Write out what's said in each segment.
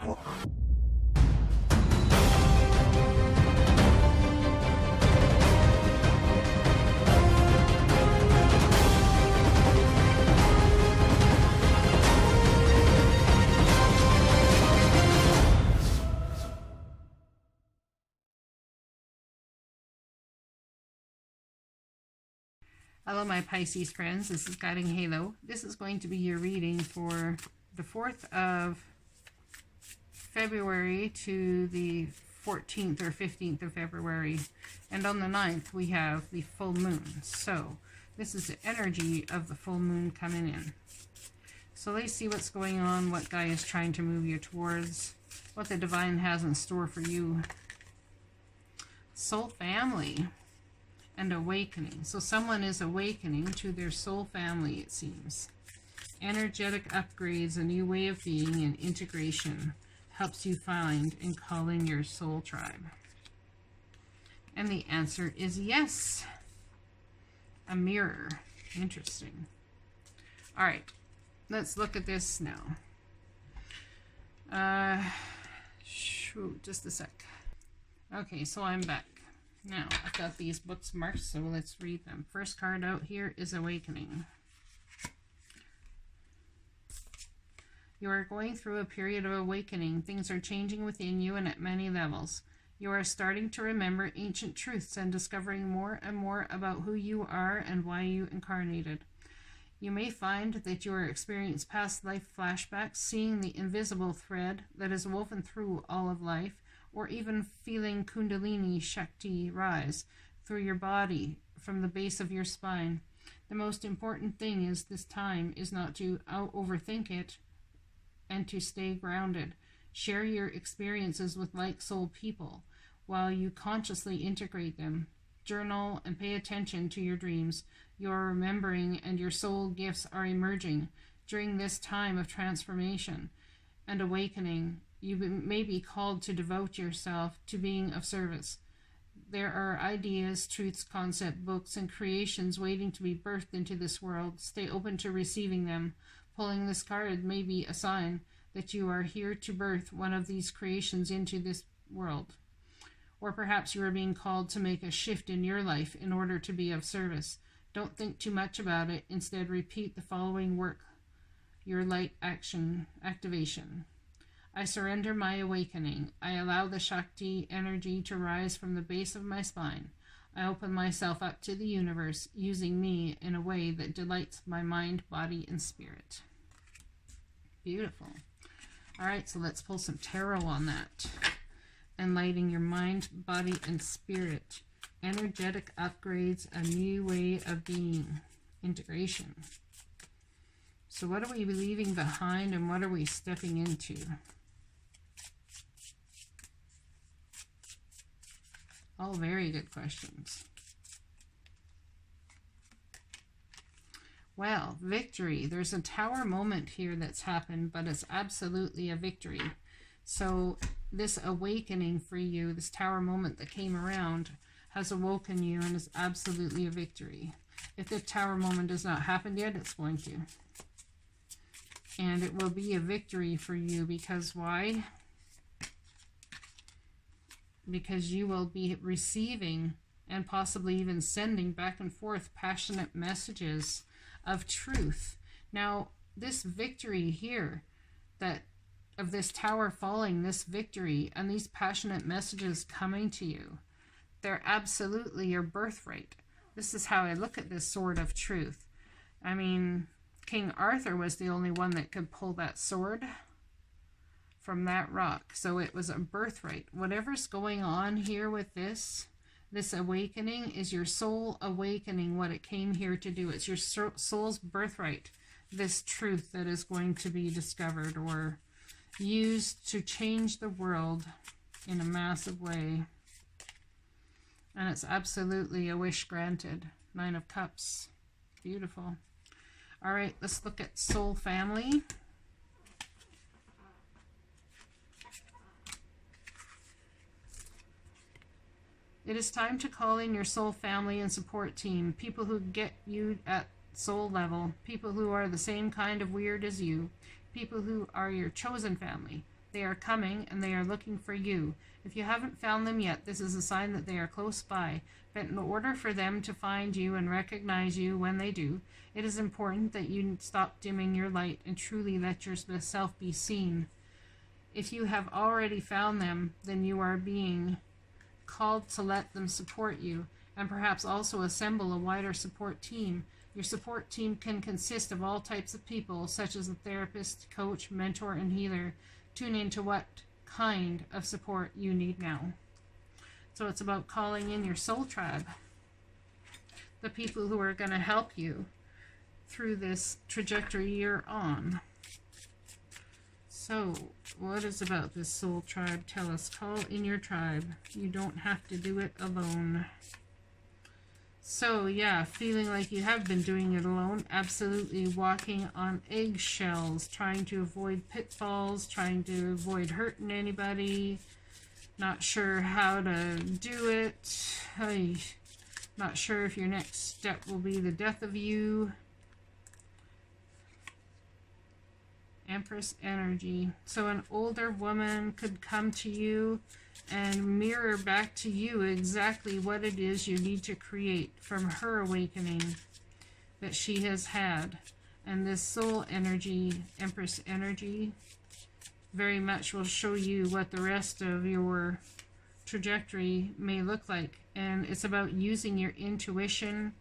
Hello my Pisces friends, this is Guiding Halo. This is going to be your reading for the 4th of February to the 14th or 15th of February. And on the 9th we have the full moon. So this is the energy of the full moon coming in. So let's see what's going on, what Guy is trying to move you towards, what the divine has in store for you. Soul family. And awakening. So someone is awakening to their soul family, it seems. Energetic upgrades, a new way of being, and integration helps you find and call in your soul tribe. And the answer is yes. A mirror. Interesting. All right. Let's look at this now. Just a sec. Okay, so I'm back. Now, I've got these books marked, so let's read them. First card out here is Awakening. You are going through a period of awakening. Things are changing within you and at many levels. You are starting to remember ancient truths and discovering more and more about who you are and why you incarnated. You may find that you are experiencing past life flashbacks, seeing the invisible thread that is woven through all of life, or even feeling Kundalini Shakti rise through your body from the base of your spine. The most important thing is this time is not to overthink it and to stay grounded. Share your experiences with like-soul people while you consciously integrate them. Journal and pay attention to your dreams. You are remembering and your soul gifts are emerging during this time of transformation and awakening. You may be called to devote yourself to being of service. There are ideas, truths, concepts, books, and creations waiting to be birthed into this world. Stay open to receiving them. Pulling this card may be a sign that you are here to birth one of these creations into this world. Or perhaps you are being called to make a shift in your life in order to be of service. Don't think too much about it. Instead, repeat the following work. Your light activation. I surrender my awakening. I allow the Shakti energy to rise from the base of my spine. I open myself up to the universe, using me in a way that delights my mind, body, and spirit. Beautiful. All right, so let's pull some tarot on that. Enlightening your mind, body, and spirit. Energetic upgrades, a new way of being. Integration. So what are we leaving behind and what are we stepping into? All very good questions. Well, victory. There's a tower moment here that's happened, but it's absolutely a victory. So this awakening for you, this tower moment that came around, has awoken you and is absolutely a victory. If the tower moment has not happened yet, it's going to. And it will be a victory for you because why? Because you will be receiving and possibly even sending back and forth passionate messages of truth. Now, this victory here, that of this tower falling, this victory, and these passionate messages coming to you, they're absolutely your birthright. This is how I look at this sword of truth. I mean, King Arthur was the only one that could pull that sword from that rock. So it was a birthright. Whatever's going on here with this awakening is your soul awakening what it came here to do. It's your soul's birthright, this truth that is going to be discovered or used to change the world in a massive way. And it's absolutely a wish granted. 9 of Cups. Beautiful. All right, let's look at soul family. It is time to call in your soul family and support team, people who get you at soul level, people who are the same kind of weird as you, people who are your chosen family. They are coming, and they are looking for you. If you haven't found them yet, this is a sign that they are close by. But in order for them to find you and recognize you when they do, it is important that you stop dimming your light and truly let yourself be seen. If you have already found them, then you are being called to let them support you, and perhaps also assemble a wider support team. Your support team can consist of all types of people, such as a therapist, coach, mentor, and healer. Tune into what kind of support you need now. So it's about calling in your soul tribe, the people who are going to help you through this trajectory you're on. So, what is about this soul tribe? Tell us. Call in your tribe. You don't have to do it alone. So, yeah, feeling like you have been doing it alone. Absolutely walking on eggshells, trying to avoid pitfalls, trying to avoid hurting anybody. Not sure how to do it. Not sure if your next step will be the death of you. Empress energy. So an older woman could come to you and mirror back to you exactly what it is you need to create from her awakening that she has had. And this soul energy, Empress energy, very much will show you what the rest of your trajectory may look like. And it's about using your intuition.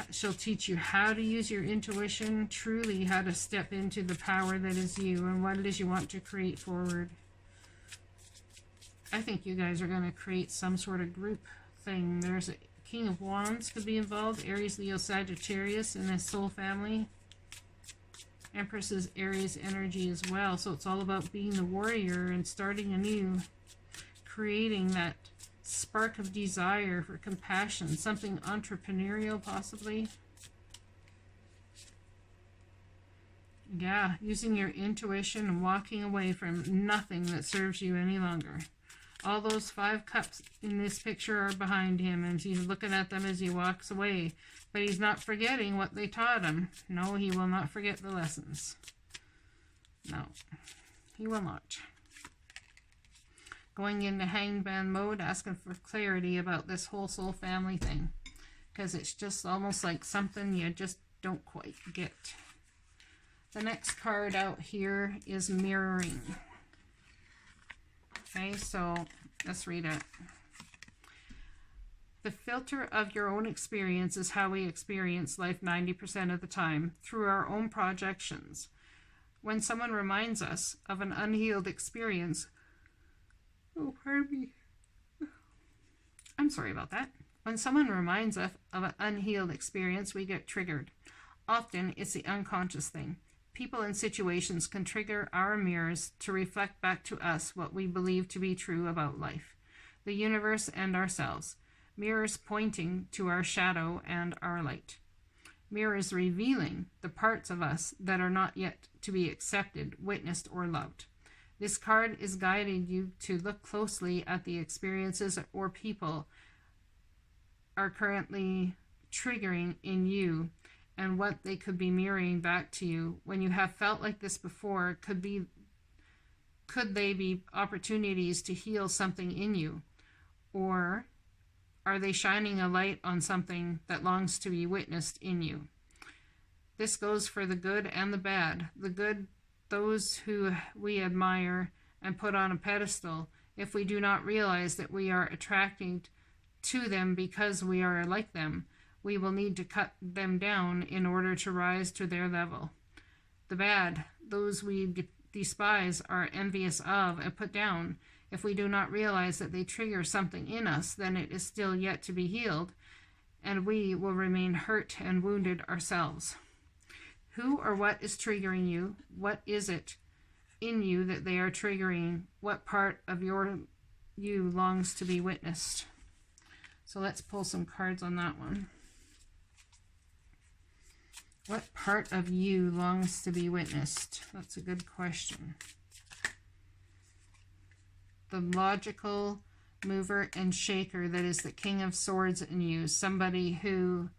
She'll teach you how to use your intuition, truly how to step into the power that is you and what it is you want to create forward. I think you guys are going to create some sort of group thing. There's a King of Wands could be involved, Aries, Leo, Sagittarius in this soul family. Empress is Aries energy as well, so it's all about being the warrior and starting anew, creating that spark of desire for compassion, something entrepreneurial possibly. Yeah, using your intuition and walking away from nothing that serves you any longer. All those 5 cups in this picture are behind him, and he's looking at them as he walks away. But he's not forgetting what they taught him. No, he will not forget the lessons. No, he will not. Going into hangman mode, asking for clarity about this whole soul family thing. Because it's just almost like something you just don't quite get. The next card out here is mirroring. Okay, so let's read it. The filter of your own experience is how we experience life 90% of the time, through our own projections. When someone reminds us of an unhealed experience, oh, pardon me. I'm sorry about that. When someone reminds us of an unhealed experience, we get triggered. Often, it's the unconscious thing. People and situations can trigger our mirrors to reflect back to us what we believe to be true about life, the universe, and ourselves. Mirrors pointing to our shadow and our light. Mirrors revealing the parts of us that are not yet to be accepted, witnessed, or loved. This card is guiding you to look closely at the experiences or people are currently triggering in you and what they could be mirroring back to you. When you have felt like this before, could they be opportunities to heal something in you? Or are they shining a light on something that longs to be witnessed in you? This goes for the good and the bad. The good, those who we admire and put on a pedestal. If we do not realize that we are attracting to them because we are like them, we will need to cut them down in order to rise to their level. The bad, those we despise, are envious of and put down. If we do not realize that they trigger something in us, then it is still yet to be healed, and we will remain hurt and wounded ourselves. Who or what is triggering you? What is it in you that they are triggering? What part of you longs to be witnessed? So let's pull some cards on that one. What part of you longs to be witnessed? That's a good question. The logical mover and shaker that is the King of Swords in you. Somebody who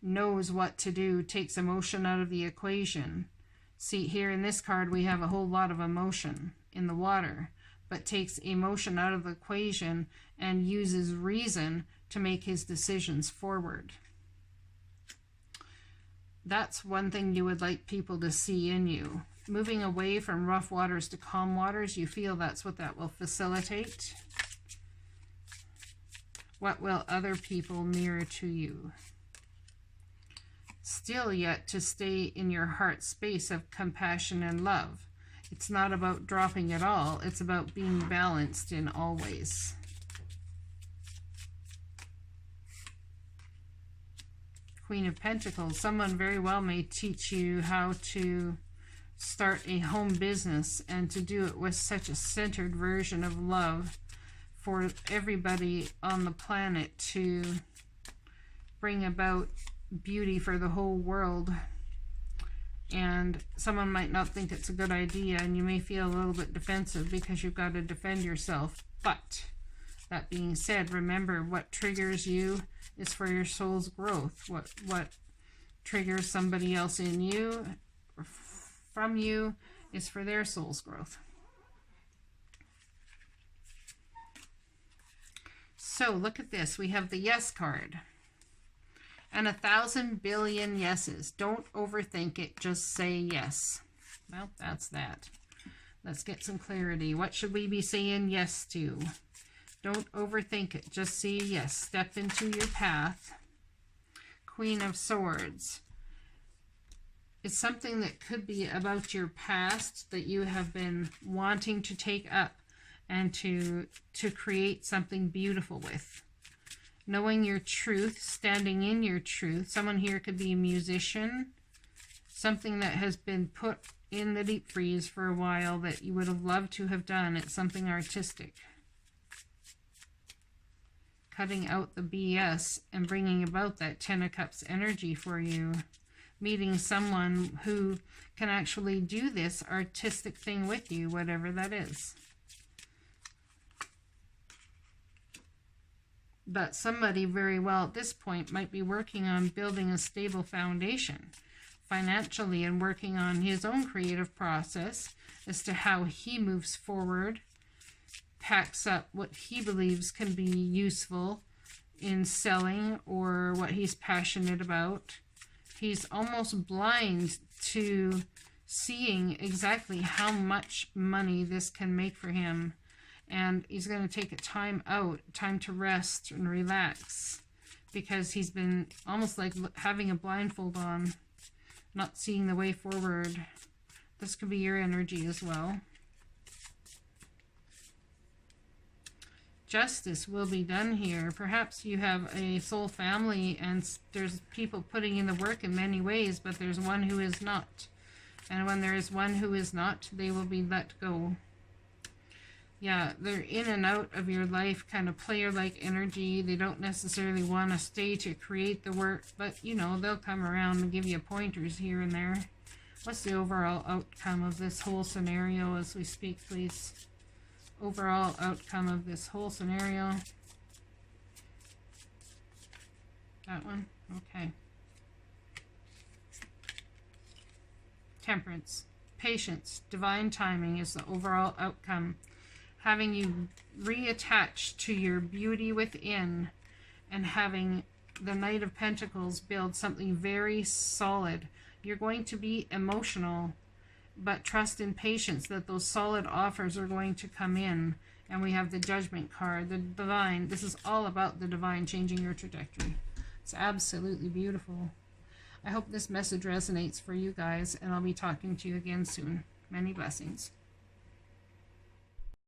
knows what to do, takes emotion out of the equation. See, here in this card we have a whole lot of emotion in the water, but takes emotion out of the equation and uses reason to make his decisions forward. That's one thing you would like people to see in you. Moving away from rough waters to calm waters, you feel that's what that will facilitate. What will other people mirror to you? Still yet to stay in your heart space of compassion and love. It's not about dropping it all. It's about being balanced in all ways. Queen of Pentacles. Someone very well may teach you how to start a home business and to do it with such a centered version of love for everybody on the planet, to bring about beauty for the whole world. And someone might not think it's a good idea, and you may feel a little bit defensive because you've got to defend yourself. But that being said, remember, what triggers you is for your soul's growth. What triggers somebody else in you, from you, is for their soul's growth. So look at this. We have the yes card. And 1,000 billion yeses. Don't overthink it. Just say yes. Well, that's that. Let's get some clarity. What should we be saying yes to? Don't overthink it. Just say yes. Step into your path. Queen of Swords. It's something that could be about your past that you have been wanting to take up and to create something beautiful with. Knowing your truth, standing in your truth. Someone here could be a musician. Something that has been put in the deep freeze for a while that you would have loved to have done. It's something artistic. Cutting out the BS and bringing about that 10 of Cups energy for you. Meeting someone who can actually do this artistic thing with you, whatever that is. But somebody very well at this point might be working on building a stable foundation financially and working on his own creative process as to how he moves forward, packs up what he believes can be useful in selling or what he's passionate about. He's almost blind to seeing exactly how much money this can make for him. And he's going to take a time out, time to rest and relax, because he's been almost like having a blindfold on, not seeing the way forward. This could be your energy as well. Justice will be done here. Perhaps you have a soul family and there's people putting in the work in many ways, but there's one who is not. And when there is one who is not, they will be let go. Yeah, they're in and out of your life, kind of player-like energy. They don't necessarily want to stay to create the work, but, you know, they'll come around and give you pointers here and there. What's the overall outcome of this whole scenario as we speak, please? Overall outcome of this whole scenario. That one? Okay. Temperance. Patience. Divine timing is the overall outcome. Having you reattach to your beauty within and having the Knight of Pentacles build something very solid. You're going to be emotional, but trust and patience that those solid offers are going to come in. And we have the Judgment card, the Divine. This is all about the Divine changing your trajectory. It's absolutely beautiful. I hope this message resonates for you guys, and I'll be talking to you again soon. Many blessings.